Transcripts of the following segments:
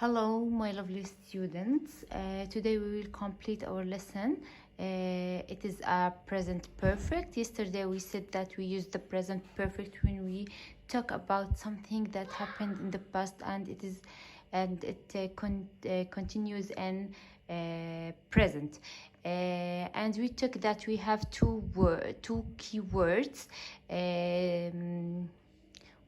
Hello, my lovely students. Today we will complete our lesson. It is a present perfect. Yesterday we said that we use the present perfect when we talk about something that happened in the past, and it continues in present. And we took that we have two keywords.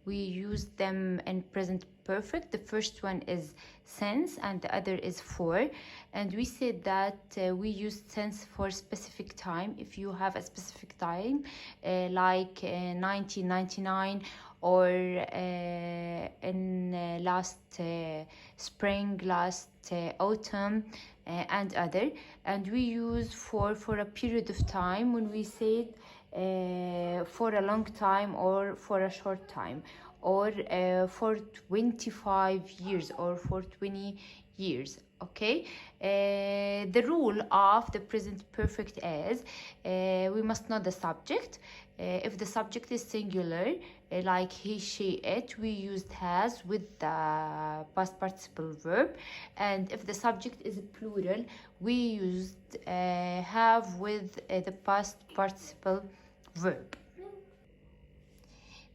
We use them in present perfect. The first one is since and the other is for, and we said that we use since for specific time. If you have a specific time like 1999 or in last spring, last autumn, and other, and we use for a period of time when we said for a long time or for a short time, or for 25 years or for 20 years. Okay, the rule of the present perfect is we must know the subject. If the subject is singular, like he, she, it, we used has with the past participle verb, and if the subject is plural, we used have with the past participle verb.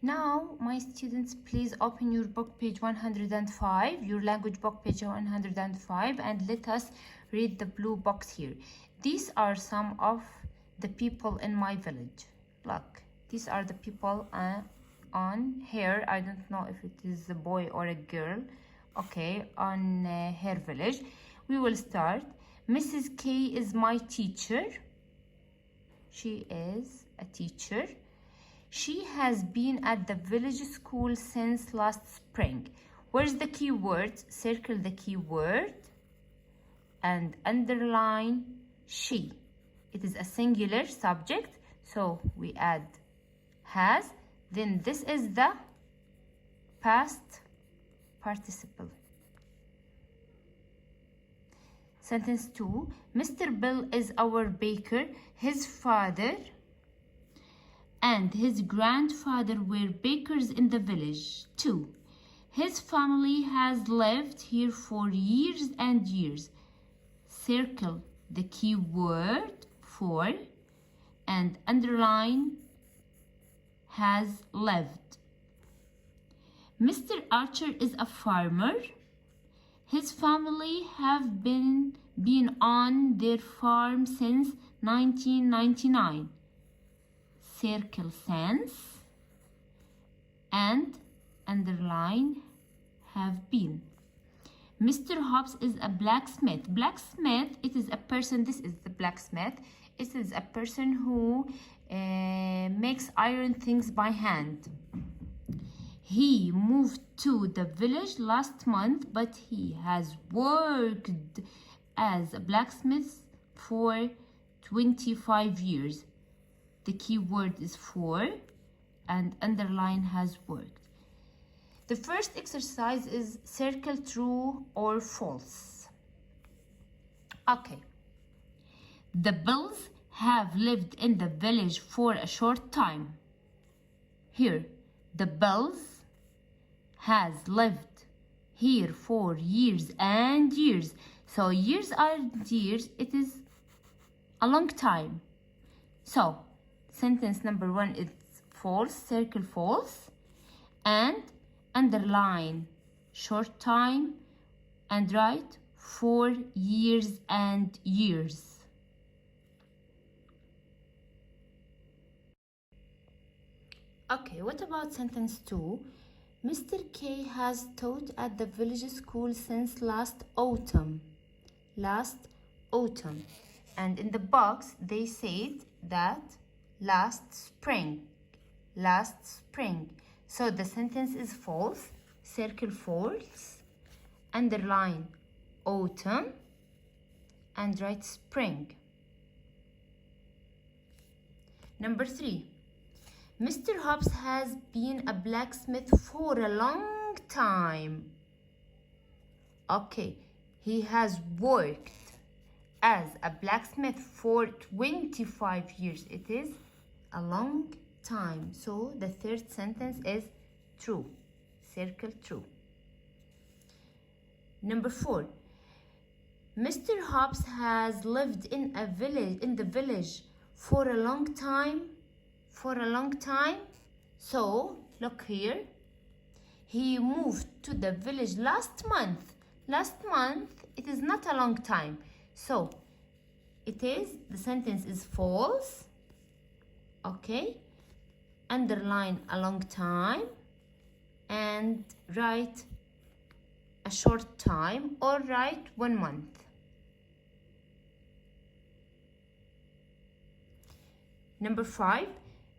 Now, my students, please open your book page 105, your language book page 105, and let us read the blue box here. These are some of the people in my village. Look, these are the people on here. I don't know if it is a boy or a girl. Okay, on her village. We will start. Mrs. K is my teacher. She is a teacher. She has been at the village school since last spring. Where's the key word? Circle the key word and underline she. It is a singular subject, so we add has. Then this is the past participle. Sentence 2. Mr. Bill is our baker. His father and his grandfather were bakers in the village. 2. His family has lived here for years and years. Circle the key word for and underline has lived. Mr. Archer is a farmer. His family have been on their farm since 1999. Circle since and underline have been. Mr. Hobbs is a blacksmith. Blacksmith, it is a person. This is the blacksmith. It is a person who makes iron things by hand. He moved to the village last month, but he has worked as a blacksmith for 25 years. The key word is for and underline has worked. The first exercise is circle true or false. Okay. The Bills have lived in the village for a short time. Here, the Bills has lived here for years and years. So years and years, it is a long time. So sentence number 1 is false, circle false, and underline short time and write 4 years and years. Okay, what about sentence 2? Mr. K has taught at the village school since last autumn. Last autumn. And in the box, they said that last spring. Last spring. So the sentence is false. Circle false. Underline autumn. And write spring. Number 3. Mr. Hobbs has been a blacksmith for a long time. Okay, he has worked as a blacksmith for 25 years. It is a long time. So the third sentence is true. Circle true. Number 4. Mr. Hobbs has lived in the village for a long time. So, look here. He moved to the village last month. It is not a long time. So, the sentence is false. Okay. Underline a long time and write a short time, or write 1 month. Number 5.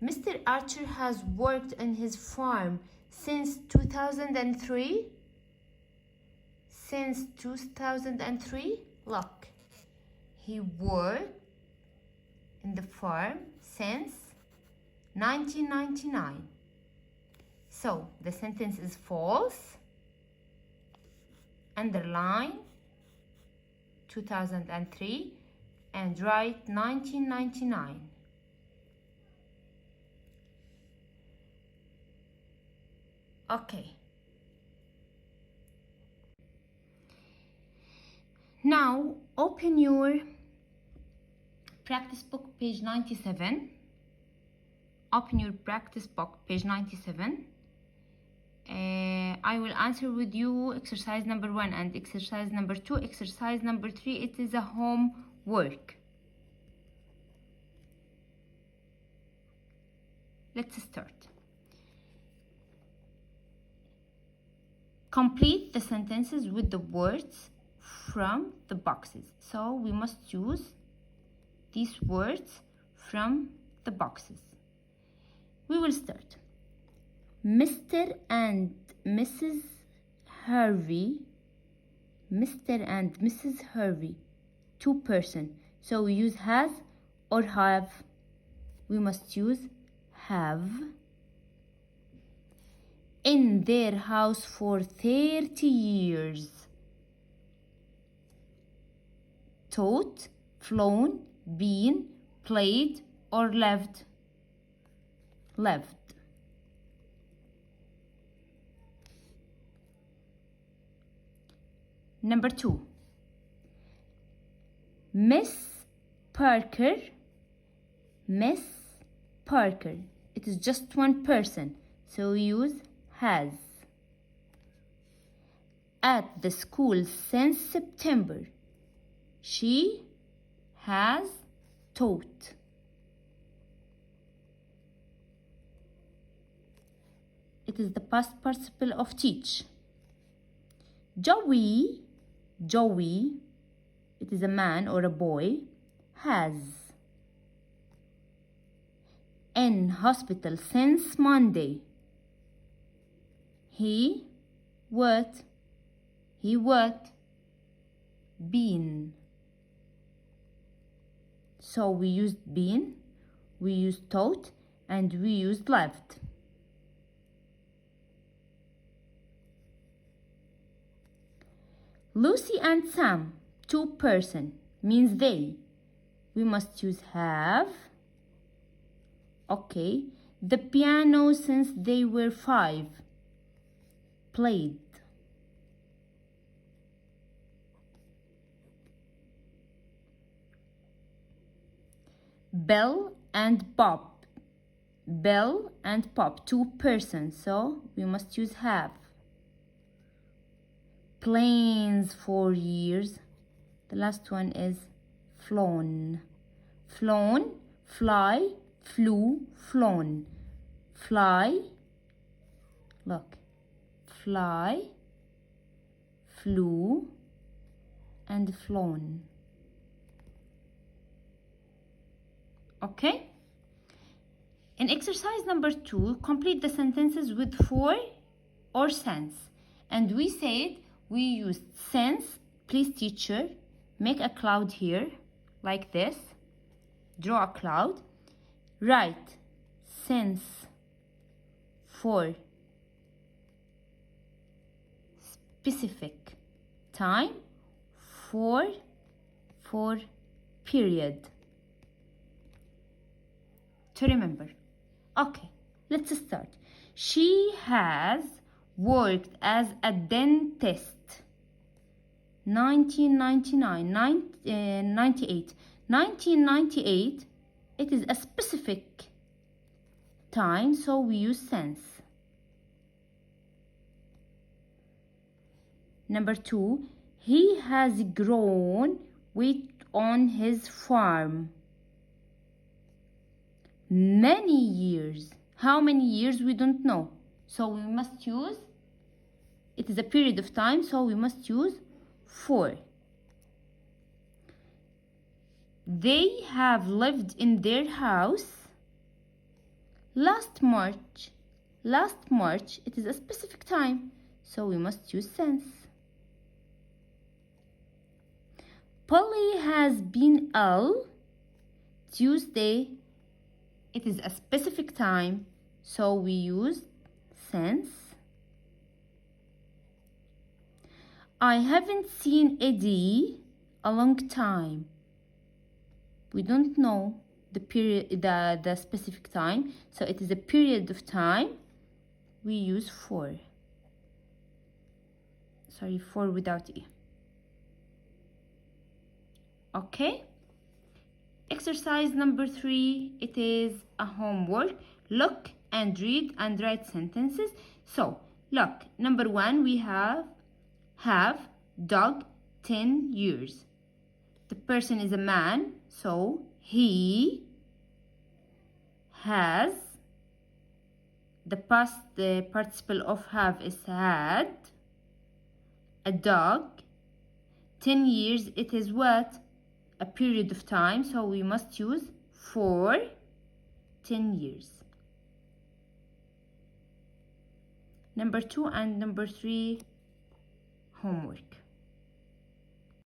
Mr. Archer has worked on his farm since 2003. Since 2003, look. He worked in the farm since 1999. So, the sentence is false. Underline 2003 and write 1999. Okay. Now open your practice book, page 97. Open your practice book, page 97. I will answer with you exercise number 1 and exercise number 2. Exercise number 3, it is a homework. Let's start. Complete the sentences with the words from the boxes. So we must use these words from the boxes. We will start. Mr. and Mrs. Harvey. Mr. and Mrs. Harvey. 2 person. So we use has or have. We must use have. In their house for 30 years. Taught, flown, been, played, or lived. Lived. Number 2. Miss Parker. Miss Parker. It is just 1 person. So we use has. At the school since September. She has taught. It is the past participle of teach. Joey, it is a man or a boy, has. In hospital since Monday. He what? Been. So we used been, we used taught, and we used lived. Lucy and Sam, 2 person, means they. We must use have. Okay. The piano since they were 5. Played. Belle and Bob. Belle and Bob, 2 persons, so we must use have. Planes 4 years. The last one is flown. Flown, fly, flew, flown. Fly, look. Fly, flew, and flown. Okay? In exercise number 2, complete the sentences with for or since. And we said we used since. Please, teacher, make a cloud here, like this. Draw a cloud. Write since for specific time, for period. To remember. Okay, let's start. She has worked as a dentist. 1999, 98. 1998, it is a specific time, so we use since. Number 2, he has grown wheat on his farm. Many years. How many years? We don't know. So we must use, it is a period of time, so we must use for. They have lived in their house last March. Last March, it is a specific time, so we must use since. Polly has been ill Tuesday. It is a specific time, so we use since. I haven't seen Eddie a long time. We don't know the period, the specific time, so it is a period of time. We use for. Sorry, for without E. Okay. Exercise number 3, it is a homework. Look and read and write sentences. So, look, number 1, we have dog 10 years. The person is a man, so he has. The past participle of have is had. A dog 10 years, it is what? A period of time, so we must use for 10 years. Number 2 and number 3 homework.